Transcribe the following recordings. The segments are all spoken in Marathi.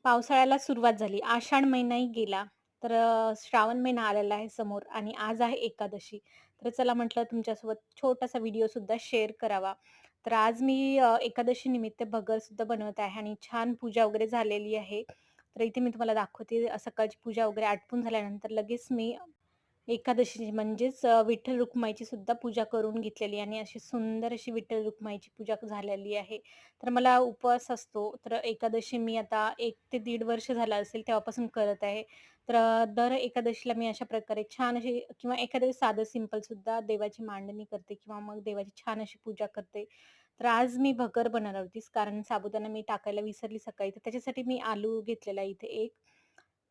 पावसाळ्याला सुरुवात झाली. आषाढ महिनाही गेला. तर श्रावण महिना आलेला आहे समोर आणि आज आहे एकादशी. तर चला म्हटलं तुमच्यासोबत छोटासा व्हिडिओसुद्धा शेअर करावा. तर आज मी एकादशी निमित्त भगरसुद्धा बनवत आहे आणि छान पूजा वगैरे झालेली आहे. तर इथे मी तुम्हाला दाखवते. सकाळची पूजा वगैरे आटपून झाल्यानंतर लगेच मी एकादशीची म्हणजेच विठ्ठल रुक्माईची सुद्धा पूजा करून घेतलेली आणि अशी सुंदर अशी विठ्ठल रुक्माईची पूजा झालेली आहे. तर मला उपवास असतो. तर एकादशी मी आता 1 ते दीड वर्ष झालं असेल तेव्हापासून करत आहे. तर दर एकादशीला मी अशा प्रकारे छान अशी किंवा एखाद्या वेळेस साधं सिंपल सुद्धा देवाची मांडणी करते किंवा मग देवाची छान अशी पूजा करते. तर आज मी भगर बनवणार होतीच कारण साबुदाणा मी टाकायला विसरली सकाळी. तर त्याच्यासाठी मी आलू घेतलेला इथे 1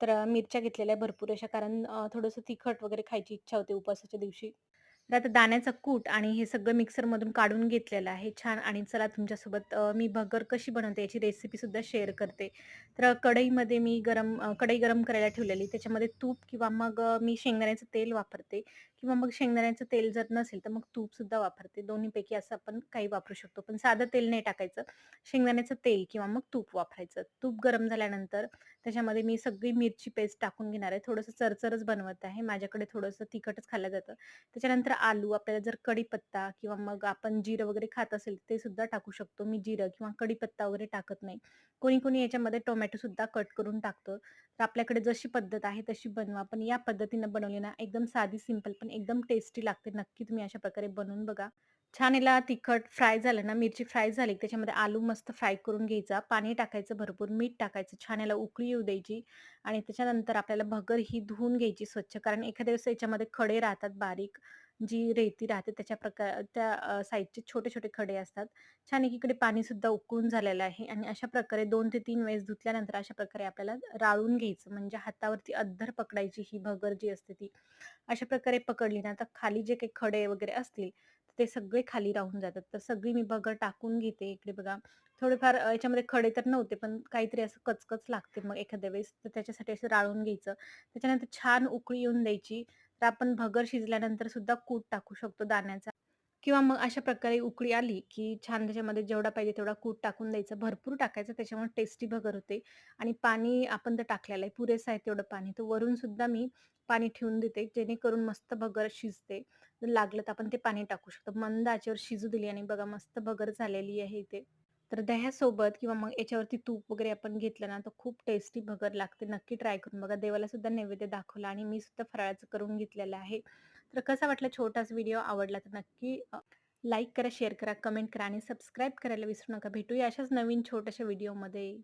तर मिरच्या घेतलेल्या भरपूर अशा कारण थोडंसं तिखट वगैरे खायची इच्छा होते उपवासाच्या दिवशी. तर आता दाण्याचा कूट आणि हे सगळं मिक्सरमधून काढून घेतलेलं आहे छान आणि चला तुमच्यासोबत मी भगर कशी बनवते याची रेसिपीसुद्धा शेअर करते. तर कढईमध्ये मी कढई गरम करायला ठेवलेली. त्याच्यामध्ये तूप किंवा मग मी शेंगदाण्याचं तेल वापरते किंवा मग शेंगदाण्याचं तेल जर नसेल तर मग तूपसुद्धा वापरते. दोन्हीपैकी असं आपण काही वापरू शकतो. पण साधं तेल नाही टाकायचं. शेंगदाण्याचं तेल किंवा मग तूप वापरायचं. तूप गरम झाल्यानंतर त्याच्यामध्ये मी सगळी मिरची पेस्ट टाकून घेणार आहे. थोडंसं चरचरच बनवत आहे. माझ्याकडे थोडंसं तिखटच खाल्लं जातं. त्याच्यानंतर आलू, आपल्याला जर कढीपत्ता किंवा मग आपण जिरं वगैरे खात असेल ते सुद्धा टाकू शकतो. मी जिरं किंवा कढीपत्ता वगैरे टाकत नाही. कोणी-कोणी याच्यामध्ये टोमॅटो सुद्धा कट करून टाकतं. तर आपल्याकडे जशी पद्धत आहे तशी बनवा. पण या पद्धतीनं बनवली ना एकदम साधी सिंपल पण एकदम टेस्टी लागते. नक्की तुम्ही अशा प्रकारे बनवून बघा. छान याला तिखट फ्राय झालं ना, मिरची फ्राय झाली त्याच्यामध्ये आलू मस्त फ्राय करून घ्यायचा. पाणी टाकायचं भरपूर, मीठ टाकायचं, छान याला उकळी येऊ द्यायची आणि त्याच्यानंतर आपल्याला भगर ही धुवून घ्यायची स्वच्छ. कारण एखाद्या वेळेस याच्यामध्ये खडे राहतात बारीक, जी रेती राहते त्या साइजचे छोटे-छोटे खडे असतात. छान एकीकडे पाणीसुद्धा उकळून झालेलं आहे आणि अशा प्रकारे 2 ते 3 वेळेस धुतल्यानंतर अशा प्रकारे आपल्याला राळून घ्यायचं. म्हणजे हातावरती अद्धर पकडायची ही भगर जी असते ती. अशा प्रकारे पकडली ना, तर खाली जे काही खडे वगैरे असतील, तर ते सगळे खाली राहून जातात. तर सगळी मी भगर टाकून घेते. इकडे बघा थोडेफार याच्यामध्ये खडे तर नव्हते, पण काहीतरी असं कचकच लागते मग एखाद्या वेळेस, तर त्याच्यासाठी असं राळून घ्यायचं. त्याच्यानंतर छान उकळी येऊन द्यायची. तर आपण भगर शिजल्यानंतर सुद्धा कूट टाकू शकतो दाण्याचा. किंवा मग अशा प्रकारे उकळी आली, की छान त्याच्यामध्ये जेवढा पाहिजे तेवढा कूट टाकून द्यायचा. भरपूर टाकायचं त्याच्यामुळे टेस्टी भगर होते आणि पाणी आपण तर टाकलेलं आहे, पुरेसं आहे तेवढं पाणी. तर वरून सुद्धा मी पाणी ठेवून देते, जेणेकरून मस्त भगर शिजते. जर लागलं तर आपण ते पाणी टाकू शकतो. मंद आचेवर शिजू दिली आणि बघा मस्त भगर झालेली आहे इथे. तर दह्यासोबत किंवा मग याच्यावरती तूप वगैरे आपण घेतलं ना, तर खूप टेस्टी भगर लागते. नक्की ट्राय करून बघा. देवाला सुद्धा नैवेद्य दाखवला आणि मी सुद्धा फराळाचं करून घेतलेलं आहे. तर कसा वाटला छोटासा व्हिडिओ आवडला तर नक्की लाईक करा, शेअर करा, कमेंट करा आणि सबस्क्राईब करायला विसरू नका. भेटूया अशाच नवीन छोट्याशा व्हिडिओमध्ये.